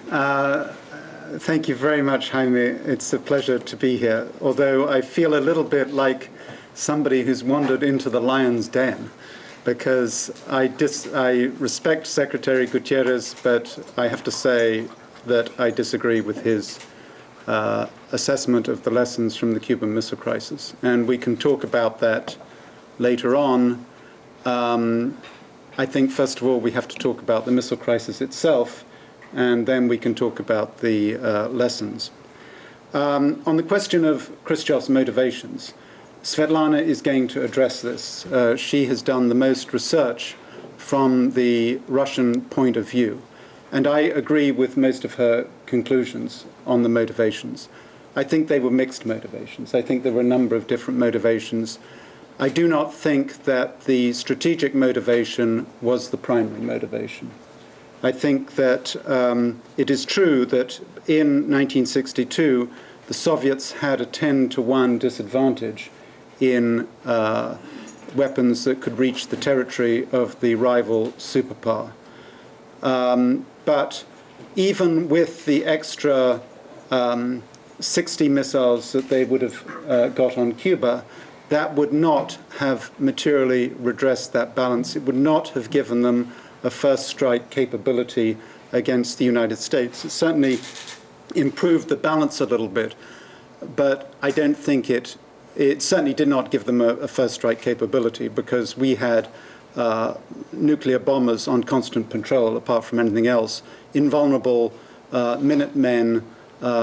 Thank you very much, Jaime. It's a pleasure to be here, although I feel a little bit like somebody who's wandered into the lion's den, because I respect Secretary Gutierrez, but I have to say that I disagree with his assessment of the lessons from the Cuban Missile Crisis. And we can talk about that later on. I think, first of all, we have to talk about the missile crisis itself, and then we can talk about the lessons. On the question of Khrushchev's motivations, Svetlana is going to address this. She has done the most research from the Russian point of view, and I agree with most of her conclusions on the motivations. I think they were mixed motivations. I think there were a number of different motivations. I do not think that the strategic motivation was the primary motivation. I think that it is true that in 1962, the Soviets had a 10-to-1 disadvantage in weapons that could reach the territory of the rival superpower. But even with the extra 60 missiles that they would have got on Cuba, that would not have materially redressed that balance. It would not have given them a first strike capability against the United States. It certainly improved the balance a little bit, but I don't think it certainly did not give them a first strike capability, because we had nuclear bombers on constant patrol, apart from anything else, invulnerable Minutemen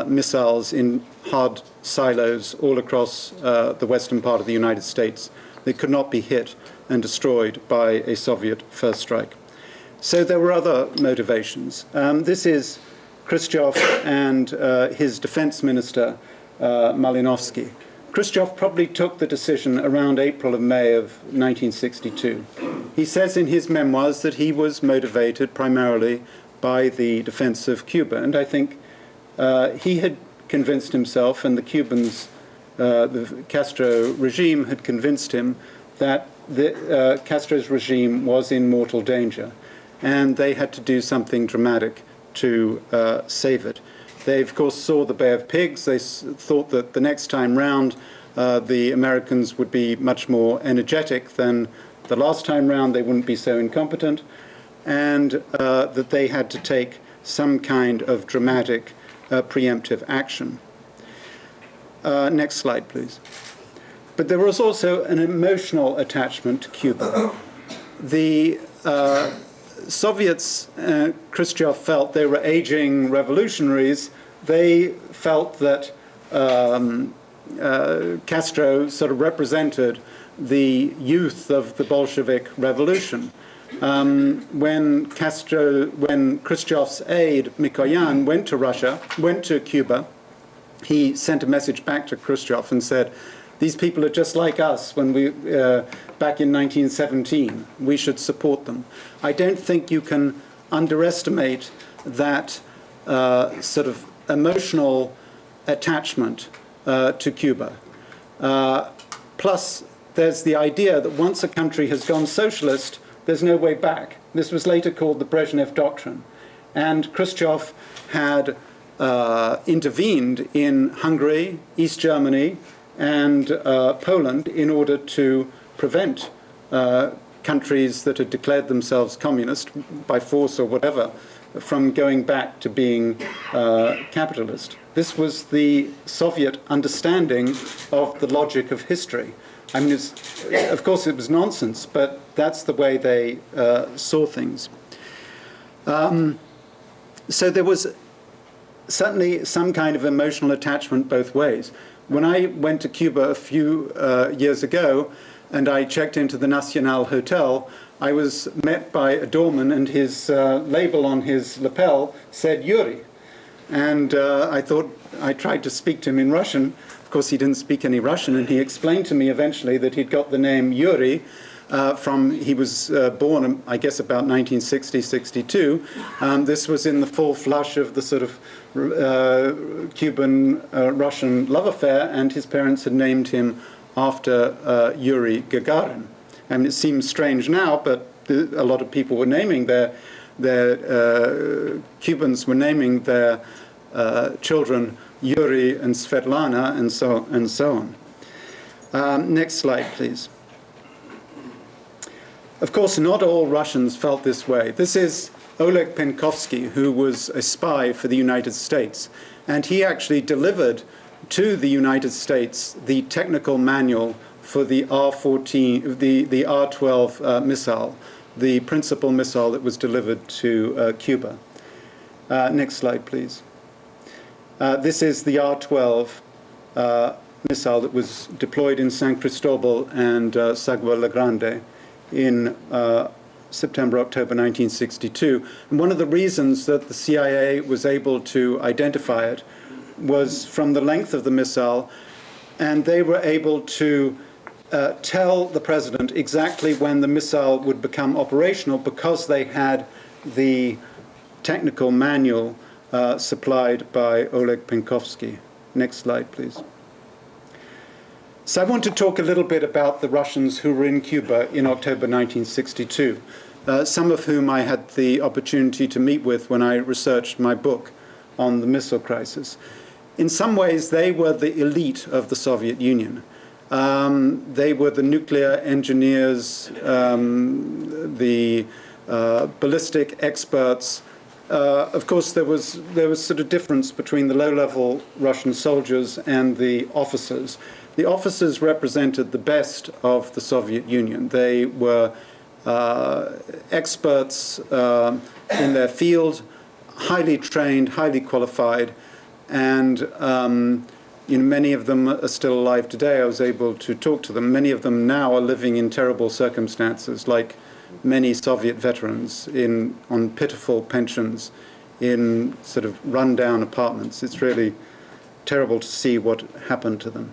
missiles in hard silos all across the western part of the United States. They could not be hit and destroyed by a Soviet first strike. So there were other motivations. This is Khrushchev and his defense minister, Malinovsky. Khrushchev probably took the decision around April and May of 1962. He says in his memoirs that he was motivated primarily by the defense of Cuba, and I think he had convinced himself, and the Cubans, the Castro regime had convinced him that Castro's regime was in mortal danger, and they had to do something dramatic to save it. They, of course, saw the Bay of Pigs. They thought that the next time round, the Americans would be much more energetic than the last time round. They wouldn't be so incompetent, and that they had to take some kind of dramatic preemptive action. Next slide, please. But there was also an emotional attachment to Cuba. The Soviets, Khrushchev felt they were aging revolutionaries. They felt that Castro sort of represented the youth of the Bolshevik revolution. When Khrushchev's aide, Mikoyan, went to Cuba, he sent a message back to Khrushchev and said, "These people are just like us when back in 1917. We should support them." I don't think you can underestimate that sort of emotional attachment to Cuba. Plus, there's the idea that once a country has gone socialist, there's no way back. This was later called the Brezhnev Doctrine. And Khrushchev had intervened in Hungary, East Germany, and Poland in order to prevent countries that had declared themselves communist by force or whatever from going back to being capitalist. This was the Soviet understanding of the logic of history. I mean, of course it was nonsense, but that's the way they saw things. So there was certainly some kind of emotional attachment both ways. When I went to Cuba a few years ago and I checked into the Nacional Hotel, I was met by a doorman, and his label on his lapel said Yuri. And I tried to speak to him in Russian. Of course, he didn't speak any Russian, and he explained to me eventually that he'd got the name Yuri he was born, I guess, about 1960, 62. This was in the full flush of the sort of Cuban-Russian love affair, and his parents had named him after Yuri Gagarin. I mean, it seems strange now, but a lot of people were naming their Cubans were naming their children Yuri and Svetlana, and so on. Next slide, please. Of course, not all Russians felt this way. This is Oleg Penkovsky, who was a spy for the United States, and he actually delivered to the United States the technical manual for the R-14, the R-12 missile, the principal missile that was delivered to Cuba. Next slide, please. This is the R-12 missile that was deployed in San Cristobal and Sagua La Grande in September, October 1962. And one of the reasons that the CIA was able to identify it was from the length of the missile, and they were able to tell the president exactly when the missile would become operational because they had the technical manual supplied by Oleg Penkovsky. Next slide, please. So I want to talk a little bit about the Russians who were in Cuba in October 1962, some of whom I had the opportunity to meet with when I researched my book on the missile crisis. In some ways, they were the elite of the Soviet Union. They were the nuclear engineers, the ballistic experts. Of course, there was sort of difference between the low-level Russian soldiers and the officers. The officers represented the best of the Soviet Union. They were experts in their field, highly trained, highly qualified, and many of them are still alive today. I was able to talk to them. Many of them now are living in terrible circumstances, like many Soviet veterans, on pitiful pensions, in sort of run-down apartments. It's really terrible to see what happened to them.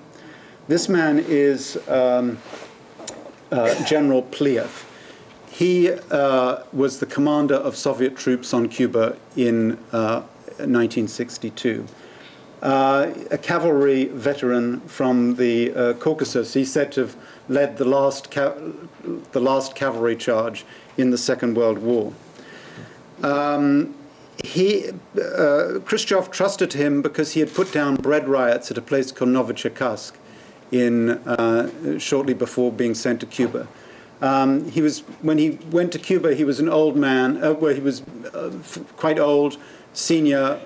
This man is General Pliev. He was the commander of Soviet troops on Cuba in 1962. A cavalry veteran from the Caucasus. He's said to have led the last cavalry charge in the Second World War. Khrushchev trusted him because he had put down bread riots at a place called Novocherkassk shortly before being sent to Cuba. When he went to Cuba, he was an old man. He was quite old, senior.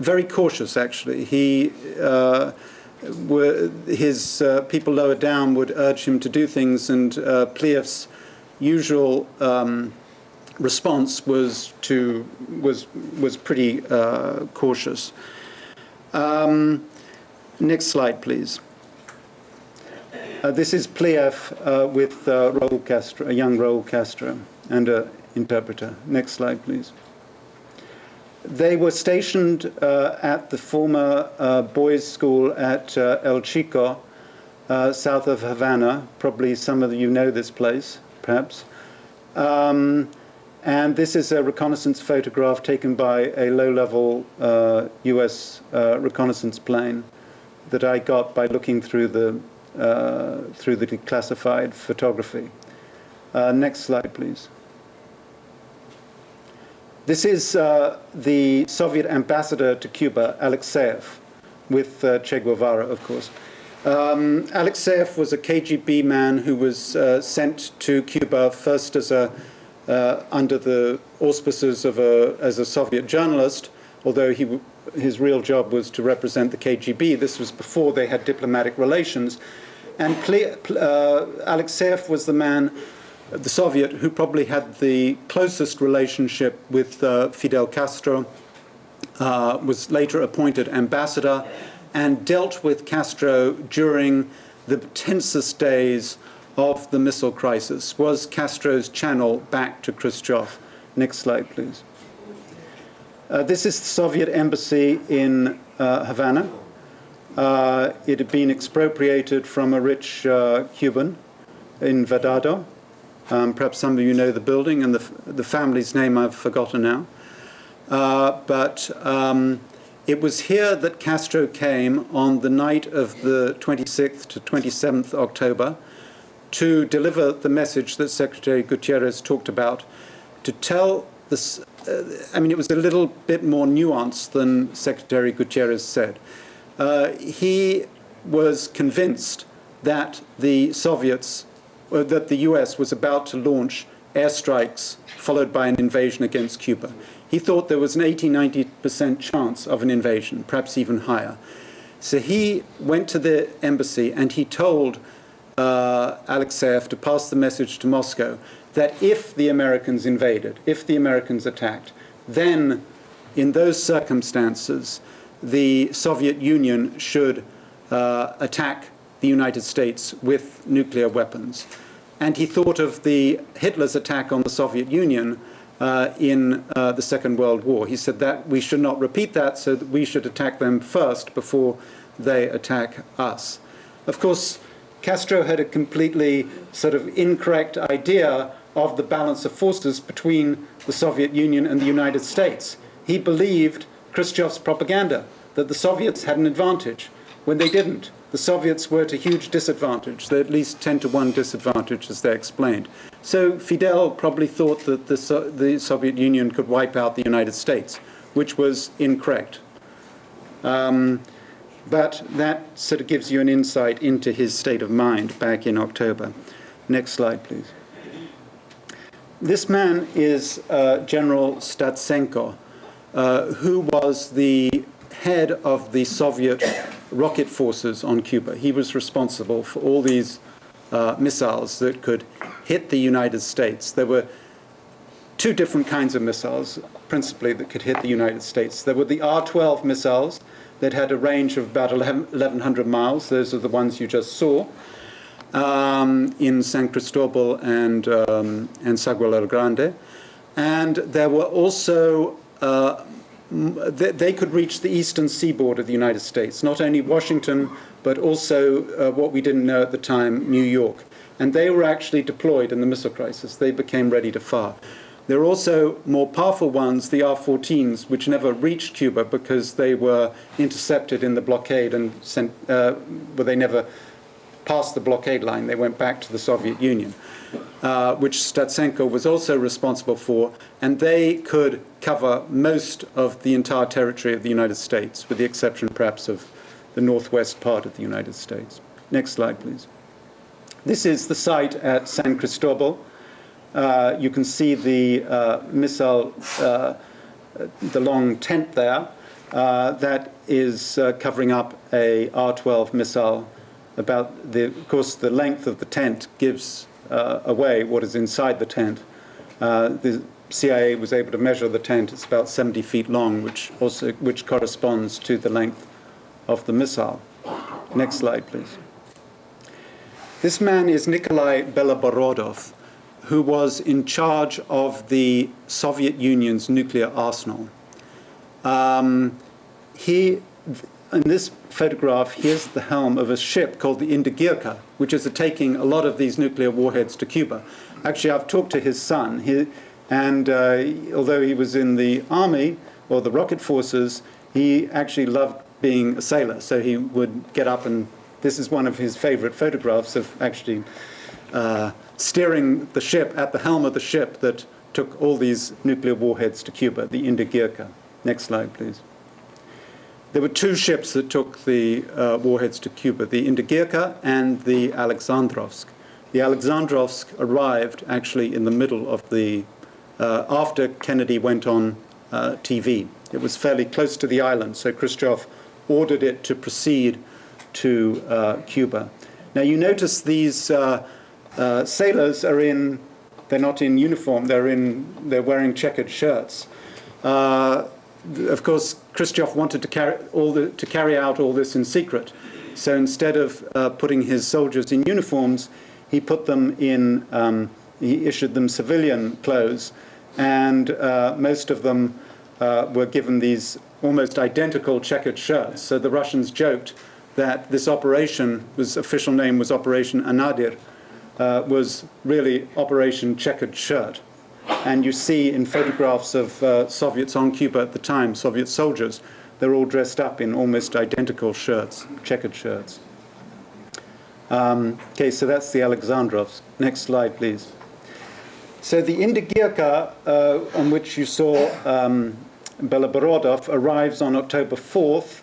Very cautious, actually. His people lower down would urge him to do things, and Pliev's usual response was pretty cautious. Next slide, please. This is Pliev with Raul Castro, a young Raul Castro, and an interpreter. Next slide, please. They were stationed at the former boys' school at El Chico, south of Havana. Probably some of you know this place, perhaps. And this is a reconnaissance photograph taken by a low-level U.S. reconnaissance plane that I got by looking through the declassified photography. Next slide, please. This is the Soviet ambassador to Cuba, Alexeyev, with Che Guevara, of course. Alexeyev was a KGB man who was sent to Cuba first as under the auspices of as a Soviet journalist, although his real job was to represent the KGB. This was before they had diplomatic relations. And Alexeyev was the man, the Soviet, who probably had the closest relationship with Fidel Castro, was later appointed ambassador, and dealt with Castro during the tensest days of the missile crisis, was Castro's channel back to Khrushchev. Next slide, please. This is the Soviet embassy in Havana. It had been expropriated from a rich Cuban in Vedado. Perhaps some of you know the building, and the family's name I've forgotten now. But it was here that Castro came on the night of the 26th to 27th October to deliver the message that Secretary Gutierrez talked about, to tell this. It was a little bit more nuanced than Secretary Gutierrez said. He was convinced that the Soviets, that the US was about to launch airstrikes followed by an invasion against Cuba. He thought there was an 80-90% chance of an invasion, perhaps even higher. So he went to the embassy and he told Alexeyev to pass the message to Moscow that if the Americans invaded, if the Americans attacked, then in those circumstances, the Soviet Union should attack the United States with nuclear weapons. And he thought of Hitler's attack on the Soviet Union in the Second World War. He said that we should not repeat that, so that we should attack them first before they attack us. Of course, Castro had a completely sort of incorrect idea of the balance of forces between the Soviet Union and the United States. He believed Khrushchev's propaganda, that the Soviets had an advantage, when they didn't. The Soviets were at a huge disadvantage. They're at least 10-to-1 disadvantage, as they explained. So Fidel probably thought that the Soviet Union could wipe out the United States, which was incorrect. But that sort of gives you an insight into his state of mind back in October. Next slide, please. This man is General Statsenko, who was the head of the Soviet rocket forces on Cuba. He was responsible for all these missiles that could hit the United States. There were two different kinds of missiles, principally, that could hit the United States. There were the R-12 missiles that had a range of about 1,100 miles. Those are the ones you just saw in San Cristobal and Sagual El Grande. And there were also they could reach the eastern seaboard of the United States, not only Washington, but also what we didn't know at the time, New York. And they were actually deployed in the missile crisis. They became ready to fire. There are also more powerful ones, the R-14s, which never reached Cuba because they were intercepted in the blockade and sent, but they never passed the blockade line. They went back to the Soviet Union, which Statsenko was also responsible for, and they could cover most of the entire territory of the United States, with the exception perhaps of the northwest part of the United States. Next slide, please. This is the site at San Cristobal. You can see the missile, the long tent there, that is covering up a R-12 missile. Of course, the length of the tent gives away what is inside the tent. The CIA was able to measure the tent. It's about 70 feet long, which corresponds to the length of the missile. Next slide, please. This man is Nikolai Beloborodov, who was in charge of the Soviet Union's nuclear arsenal. In this photograph, here's the helm of a ship called the Indigirka, which is taking a lot of these nuclear warheads to Cuba. Actually, I've talked to his son, and although he was in the army or the rocket forces, he actually loved being a sailor. So he would get up, and this is one of his favorite photographs of actually steering the ship at the helm of the ship that took all these nuclear warheads to Cuba, the Indigirka. Next slide, please. There were two ships that took the warheads to Cuba, the Indigirka and the Alexandrovsk. The Alexandrovsk arrived actually in the middle of after Kennedy went on TV. It was fairly close to the island, so Khrushchev ordered it to proceed to Cuba. Now you notice these sailors they're not in uniform, they're wearing checkered shirts. Of course, Khrushchev wanted to carry out all this in secret. So instead of putting his soldiers in uniforms, he put them he issued them civilian clothes, and most of them were given these almost identical checkered shirts. So the Russians joked that this operation, whose official name was Operation Anadir, was really Operation Checkered Shirt. And you see in photographs of Soviets on Cuba at the time, Soviet soldiers, they're all dressed up in almost identical shirts, checkered shirts. Okay, so that's the Alexandrovsk. Next slide, please. So the Indigirka, on which you saw Beloborodov, arrives on October 4th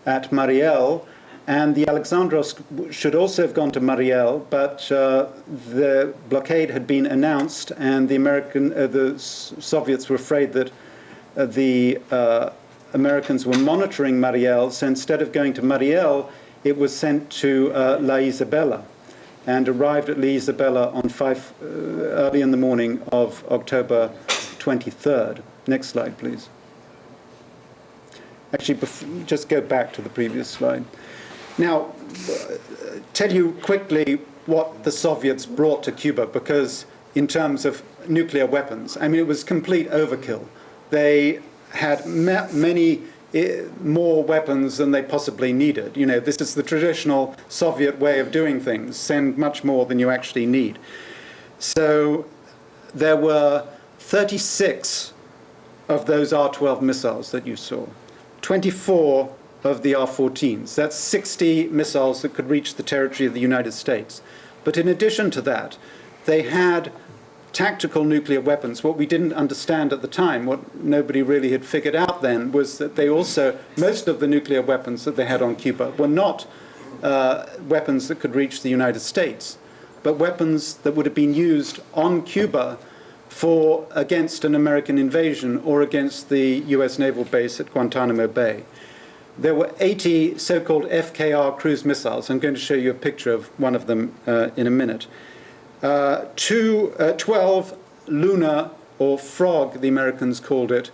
at Mariel, and the Alexandros should also have gone to Mariel, but the blockade had been announced, and the Soviets were afraid that the Americans were monitoring Mariel, so instead of going to Mariel, it was sent to La Isabela, and arrived at La Isabela on early in the morning of October 23rd. Next slide, please. Actually, just go back to the previous slide. Now, tell you quickly what the Soviets brought to Cuba, because in terms of nuclear weapons, I mean, it was complete overkill. They had many more weapons than they possibly needed. You know, this is the traditional Soviet way of doing things, send much more than you actually need. So there were 36 of those R-12 missiles that you saw, 24 of the R-14s. That's 60 missiles that could reach the territory of the United States. But in addition to that, they had tactical nuclear weapons. What we didn't understand at the time, what nobody really had figured out then, was that they also, most of the nuclear weapons that they had on Cuba were not weapons that could reach the United States, but weapons that would have been used on Cuba against an American invasion or against the US naval base at Guantanamo Bay. There were 80 so-called FKR cruise missiles. I'm going to show you a picture of one of them in a minute. 12 Luna, or Frog, the Americans called it,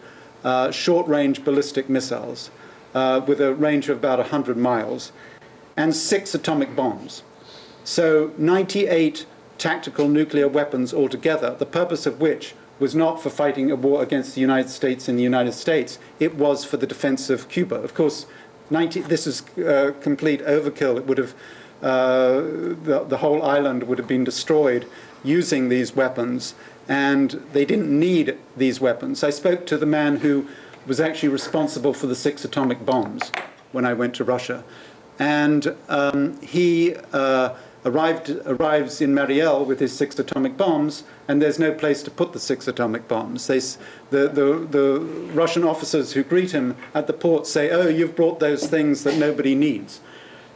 short-range ballistic missiles with a range of about 100 miles, and 6 atomic bombs. So 98 tactical nuclear weapons altogether, the purpose of which was not for fighting a war against the United States in the United States, it was for the defense of Cuba. Of course, this is complete overkill. It would have, the whole island would have been destroyed using these weapons, and they didn't need these weapons. I spoke to the man who was actually responsible for the 6 atomic bombs when I went to Russia, and he arrives in Mariel with his 6 atomic bombs, and there's no place to put the 6 atomic bombs. The Russian officers who greet him at the port say, "Oh, you've brought those things that nobody needs."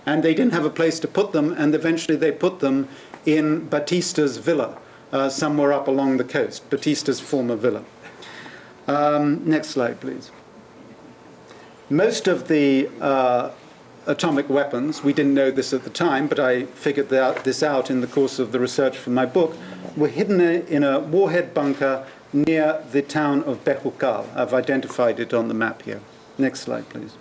And they didn't have a place to put them, and eventually they put them in Batista's villa, somewhere up along the coast, Batista's former villa. Next slide, please. Most of the atomic weapons, we didn't know this at the time, but I figured this out in the course of the research for my book, were hidden in a warhead bunker near the town of Bejucal. I've identified it on the map here. Next slide, please.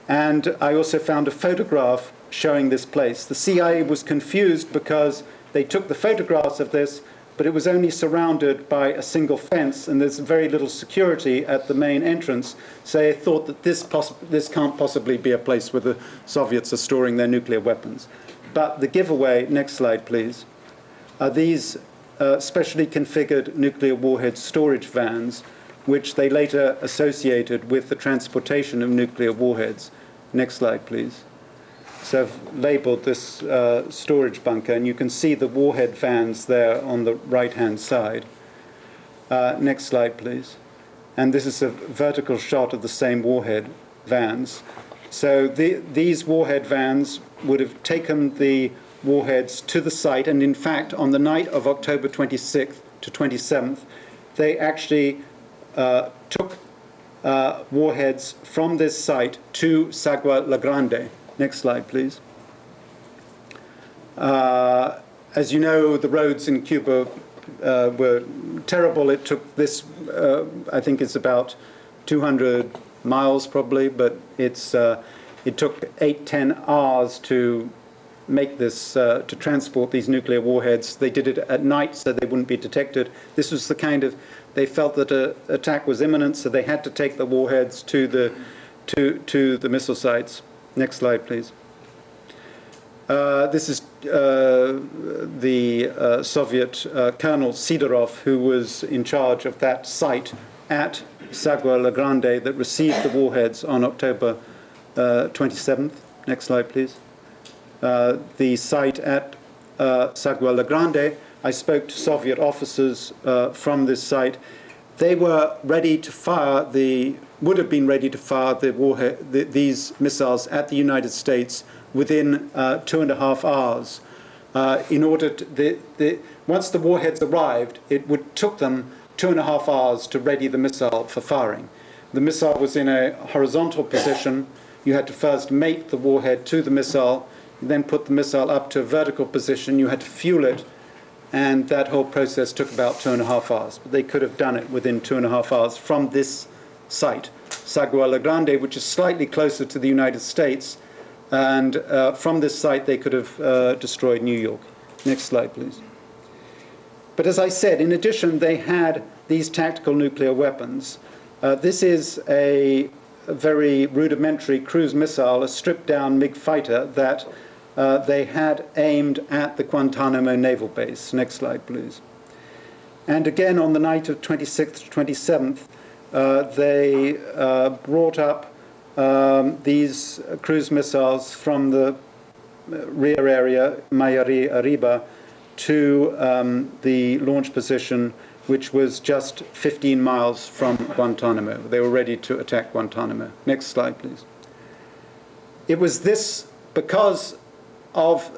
And I also found a photograph showing this place. The CIA was confused because they took the photographs of this, but it was only surrounded by a single fence, and there's very little security at the main entrance. So they thought that this can't possibly be a place where the Soviets are storing their nuclear weapons. But the giveaway, next slide please, are these specially configured nuclear warhead storage vans, which they later associated with the transportation of nuclear warheads. Next slide please. So I've labeled this storage bunker, and you can see the warhead vans there on the right-hand side. Next slide, please. And this is a vertical shot of the same warhead vans. So these warhead vans would have taken the warheads to the site, and in fact, on the night of October 26th to 27th, they actually took warheads from this site to Sagua La Grande. Next slide, please. As you know, the roads in Cuba were terrible. It took this, I think it's about 200 miles probably, but it took 8-10 hours to make this, to transport these nuclear warheads. They did it at night so they wouldn't be detected. This was the kind of, they felt that an attack was imminent, so they had to take the warheads to the missile sites. Next slide, please. This is the Soviet Colonel Sidorov, who was in charge of that site at Sagua La Grande that received the warheads on October 27th. Next slide, please. The site at Sagua La Grande I spoke to Soviet officers from this site. They were ready to fire would have been ready to fire these missiles at the United States within 2.5 hours. Once the warheads arrived, it took them 2.5 hours to ready the missile for firing. The missile was in a horizontal position. You had to first mate the warhead to the missile, then put the missile up to a vertical position. You had to fuel it, and that whole process took about 2.5 hours. But they could have done it within 2.5 hours from this site, Sagua La Grande, which is slightly closer to the United States. And from this site, they could have destroyed New York. Next slide, please. But as I said, in addition, they had these tactical nuclear weapons. This is a very rudimentary cruise missile, a stripped-down MiG fighter that they had aimed at the Guantanamo naval base. Next slide, please. And again, on the night of 26th to 27th, they brought up these cruise missiles from the rear area, Mayari Arriba, to the launch position, which was just 15 miles from Guantanamo. They were ready to attack Guantanamo. Next slide, please. It was this because of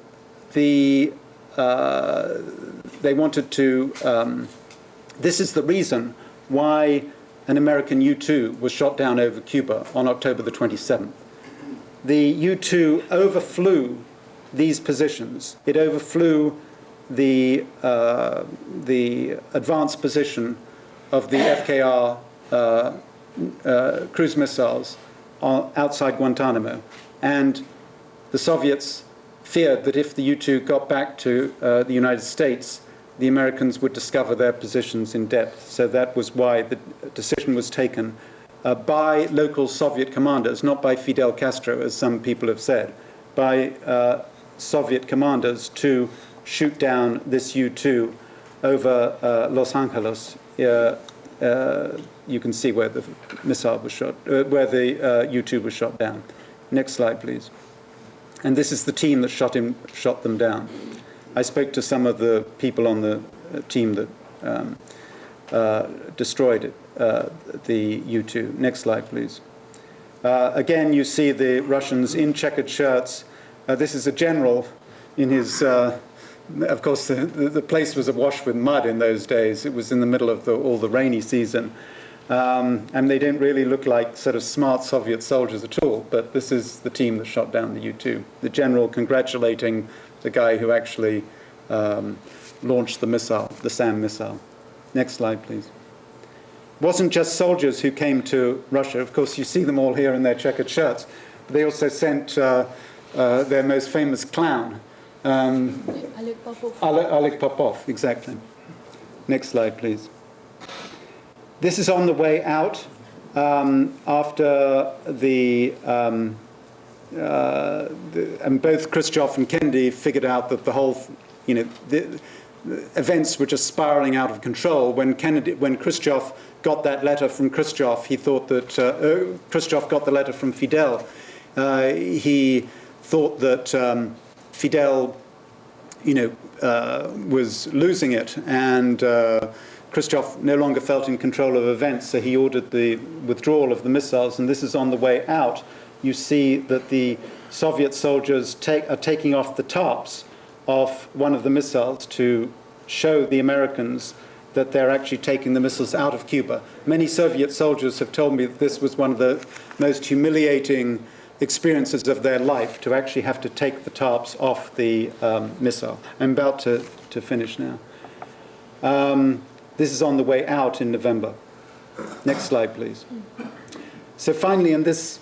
they wanted to, this is the reason why an American U-2 was shot down over Cuba on October the 27th. The U-2 overflew these positions. It overflew the advanced position of the FKR cruise missiles outside Guantanamo. And the Soviets feared that if the U-2 got back to the United States, the Americans would discover their positions in depth. So that was why the decision was taken by local Soviet commanders, not by Fidel Castro, as some people have said, by Soviet commanders to shoot down this U-2 over Los Angeles. You can see where the missile was shot, where the U-2 was shot down. Next slide, please. And this is the team that shot them down. I spoke to some of the people on the team that destroyed it, the U-2. Next slide, please. Again, you see the Russians in checkered shirts. This is a general in his... of course, the place was awash with mud in those days. It was in the middle of all the rainy season. And they didn't really look like sort of smart Soviet soldiers at all. But this is the team that shot down the U-2. The general congratulating the guy who actually launched the missile, the SAM missile. Next slide, please. It wasn't just soldiers who came to Russia. Of course, you see them all here in their checkered shirts. But they also sent their most famous clown, Oleg Popov. Oleg Popov, exactly. Next slide, please. This is on the way out after and both Khrushchev and Kennedy figured out that the whole, the events were just spiraling out of control. When Khrushchev got that letter from Khrushchev, he thought that Khrushchev got the letter from Fidel. He thought that Fidel, was losing it, and Khrushchev no longer felt in control of events, so he ordered the withdrawal of the missiles. And this is on the way out. You see that the Soviet soldiers are taking off the tops of one of the missiles to show the Americans that they're actually taking the missiles out of Cuba. Many Soviet soldiers have told me that this was one of the most humiliating experiences of their life, to actually have to take the tops off the missile. I'm about to finish now. This is on the way out in November. Next slide, please. So finally, and this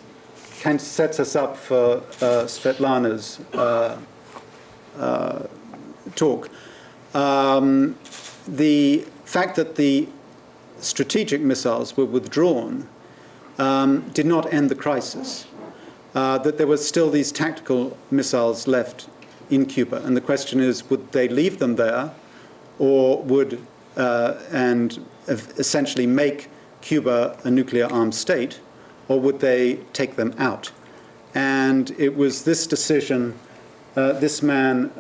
kind of sets us up for Svetlana's talk. The fact that the strategic missiles were withdrawn did not end the crisis. That there were still these tactical missiles left in Cuba. And the question is, would they leave them there, or would and essentially make Cuba a nuclear-armed state, or would they take them out? And it was this decision, this man,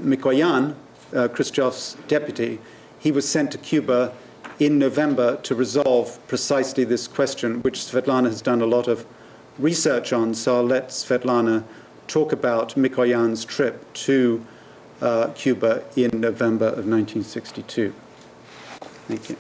Mikoyan, Khrushchev's deputy, he was sent to Cuba in November to resolve precisely this question, which Svetlana has done a lot of research on. So I'll let Svetlana talk about Mikoyan's trip to Cuba in November of 1962. Thank you.